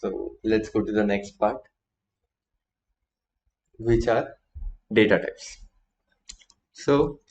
So let's go to the next part, which are data types. So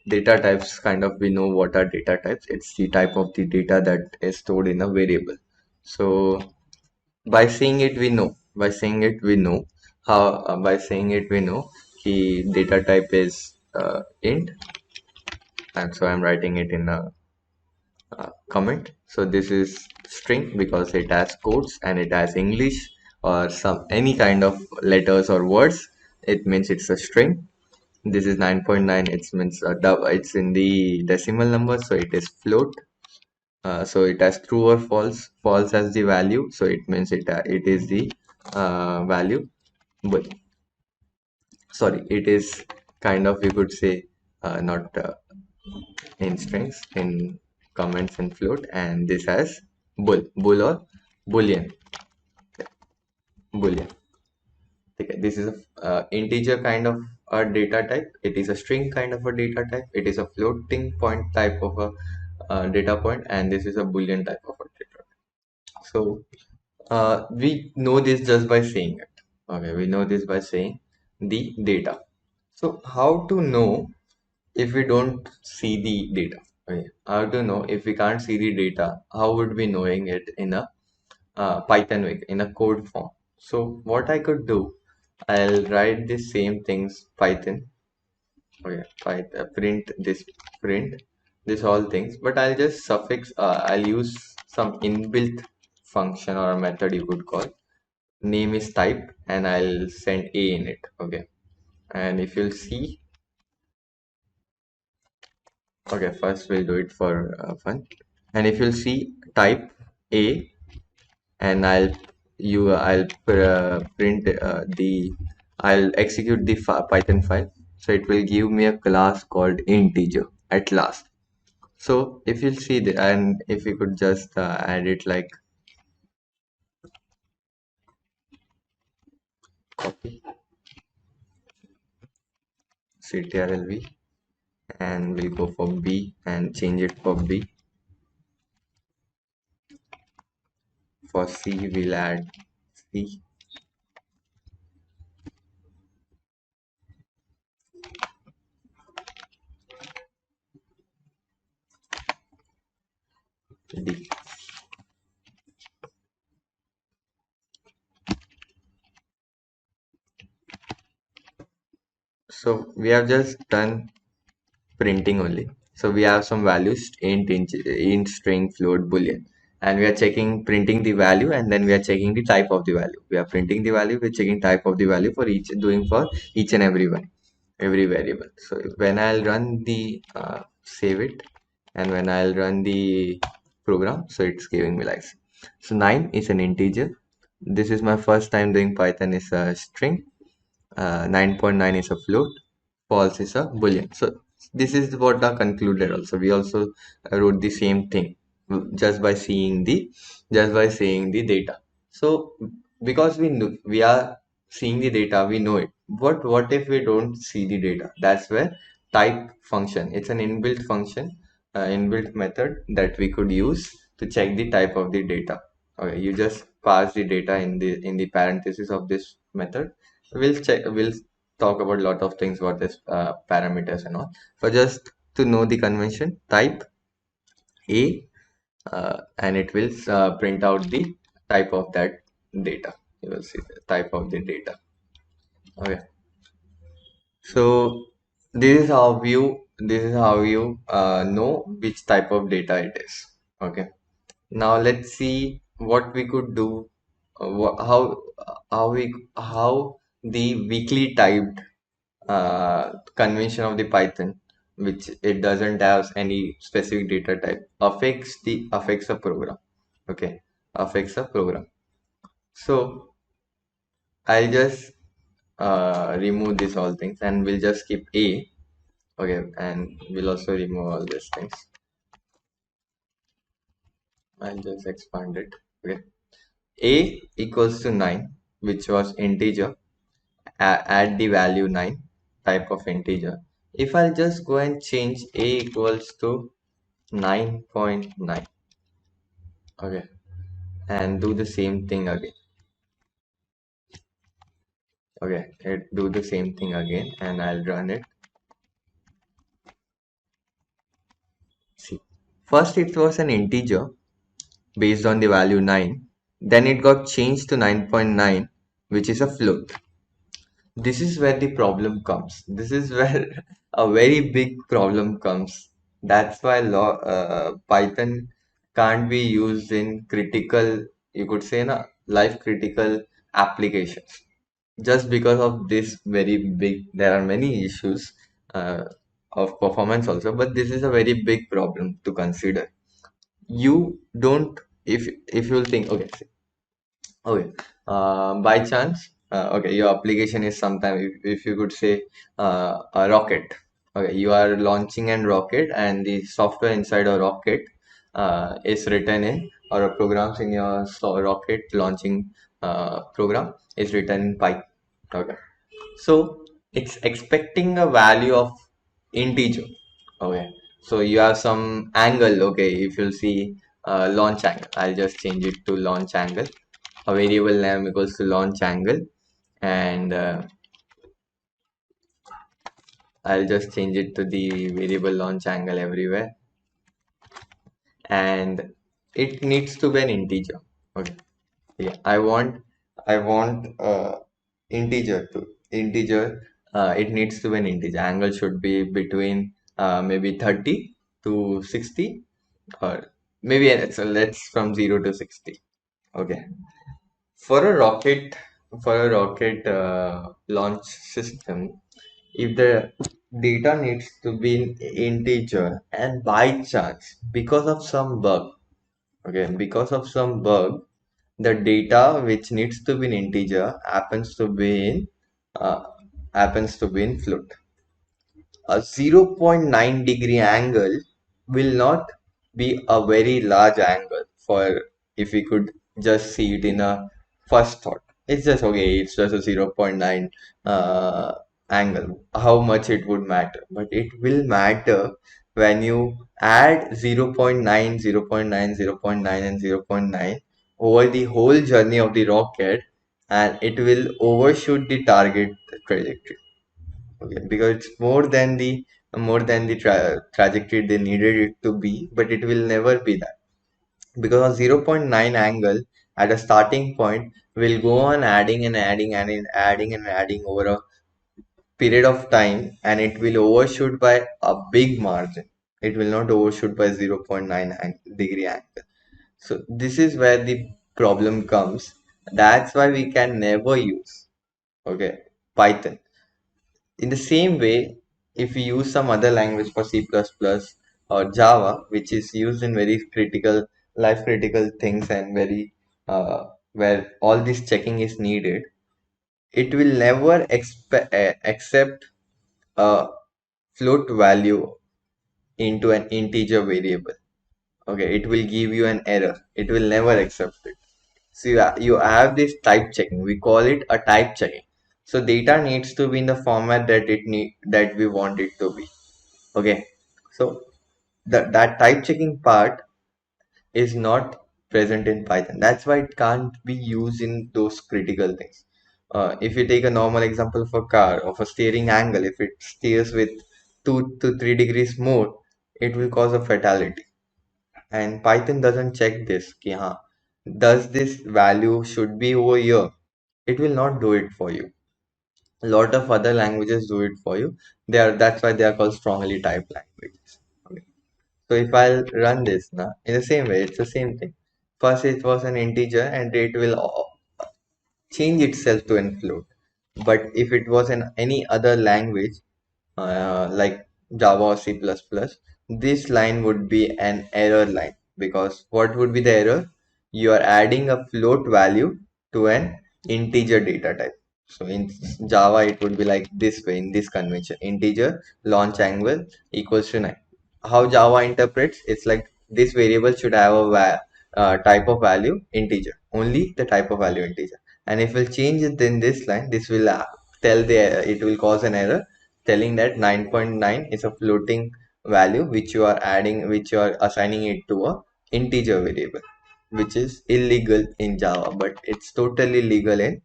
data types, kind of, we know what are data types. It's the type of the data that is stored in a variable. So by seeing it, we know. By saying it, we know how. By saying it, we know the data type is int, and so I'm writing it in a comment. So this is string because it has quotes and it has English or some any kind of letters or words. It means it's a string. This is 9.9. It means it's in the decimal number, so it is float. So it has true or false. False as the value, so it means it is the value. But sorry, it is kind of, we could say, not in strings, in comments and float, and this has bull or boolean. Boolean. Okay, this is a integer kind of a data type. It is a string kind of a data type. It is a floating point type of a data point, and this is a boolean type of a data type. So we know this just by saying it. Okay, we know this by saying the data. So how to know if we don't see the data? Okay, how to know if we can't see the data? How would we knowing it in a Python way, in a code form? So what I could do, I'll write the same things Python. Okay, Python print this all things, but I'll just suffix. I'll use some inbuilt function or a method, you could call. Name is type, and I'll send a in it. Okay, and if you'll see, okay, first we'll do it for fun. And if you'll see, type a, and I'll print I'll execute the Python file. So it will give me a class called integer at last. So if you'll see the, and if you could just add it like copy ctrlv, and we'll go for b and change it for b. For c, we'll add c. D. So we have just done printing only. So we have some values, int, string, float, boolean, and we are checking, printing the value, and then we are checking the type of the value. We are printing the value, we're checking type of the value for each, doing for each and every one, every variable. So when I'll run the save it, and when I'll run the program, so it's giving me like, so 9 is an integer. This is my first time doing Python, is a string. 9.9 is a float, false is a boolean. So this is what I concluded. Also, we also wrote the same thing just by seeing the, just by seeing the data. So because we are seeing the data, we know it. What if we don't see the data? That's where type function, it's an inbuilt function, inbuilt method that we could use to check the type of the data. Okay, you just pass the data in the parenthesis of this method. We'll talk about a lot of things, what is parameters and all. For just to know the convention, type a, and it will print out the type of that data. You will see the type of the data. Okay, so this is how you know which type of data it is. Okay, now let's see what we could do, how the weakly typed convention of the Python, which it doesn't have any specific data type, affects a program. Okay, affects a program. So I'll just remove these all things, and we'll just keep a. Okay, and we'll also remove all these things. I'll just expand it. Okay, a equals to 9, which was integer. Add the value 9, type of integer. If I'll just go and change a equals to 9.9. Okay, and do the same thing again. Okay, do the same thing again and I'll run it. See, first it was an integer based on the value 9, then it got changed to 9.9, which is a float. This is where the problem comes. This is where a very big problem comes. That's why Python can't be used in critical, you could say, life critical applications. Just because of this very big, there are many issues uh, of performance also, but this is a very big problem to consider. You don't, if you'll think, okay, okay. By chance, okay, your application is sometime, if you could say a rocket. Okay, you are launching an rocket, and the software inside a rocket is written in, or a programs in your rocket launching program is written in Python. Okay, so it's expecting a value of integer. Okay, so you have some angle. Okay, if you'll see launch angle, I'll just change it to launch angle. A variable name equals to launch angle, and I'll just change it to the variable launch angle everywhere, and it needs to be an integer. Okay, yeah, I want integer to integer. It needs to be an integer. Angle should be between maybe 30 to 60, or maybe so let's from 0 to 60. Okay, for a rocket launch system, if the data needs to be in integer, and by chance because of some bug, okay, because of some bug, the data which needs to be in integer uh, happens to be in float. A zero point 0.9 degree angle will not be a very large angle for, if we could just see it in a first thought. It's just okay, it's just a zero point 0.9 angle. How much it would matter? But it will matter when you add 0.9, 0.9, 0.9, and 0.9 over the whole journey of the rocket, and it will overshoot the target trajectory. Okay, because it's more than the trajectory they needed it to be, but it will never be that, because a zero point 0.9 angle at a starting point will go on adding and adding and adding and adding over a period of time, and it will overshoot by a big margin. It will not overshoot by zero point 0.9 degree angle. So this is where the problem comes. That's why we can never use, okay, Python. In the same way, if we use some other language for C++ or Java, which is used in very critical, life critical things, and very where all this checking is needed, it will never accept a float value into an integer variable. Okay, it will give you an error. It will never accept it. So you have this type checking. We call it a type checking. So data needs to be in the format that we want it to be. Okay. So that type checking part is not present in Python. That's why it can't be used in those critical things. If you take a normal example of a car, of a steering angle, if it steers with 2 to 3 degrees more, it will cause a fatality. And Python doesn't check this. Ki, हाँ, does this value should be over here? It will not do it for you. A lot of other languages do it for you. That's why they are called strongly typed languages. Okay. So if I'll run this now, in the same way, it's the same thing. First it was an integer, and it will change itself to an float. But if it was in any other language, like Java or C++, this line would be an error line, because what would be the error? You are adding a float value to an integer data type. So in Java, it would be like this way, in this convention: integer launch angle equals to 9. How Java interprets, it's like this variable should have a type of value integer, only the type of value integer. And if we'll change it in this line, this will it will cause an error telling that 9.9 is a floating value which you are assigning it to a integer variable. which is illegal in Java, but it's totally legal in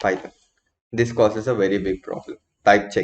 Python. This causes a very big problem. Type check.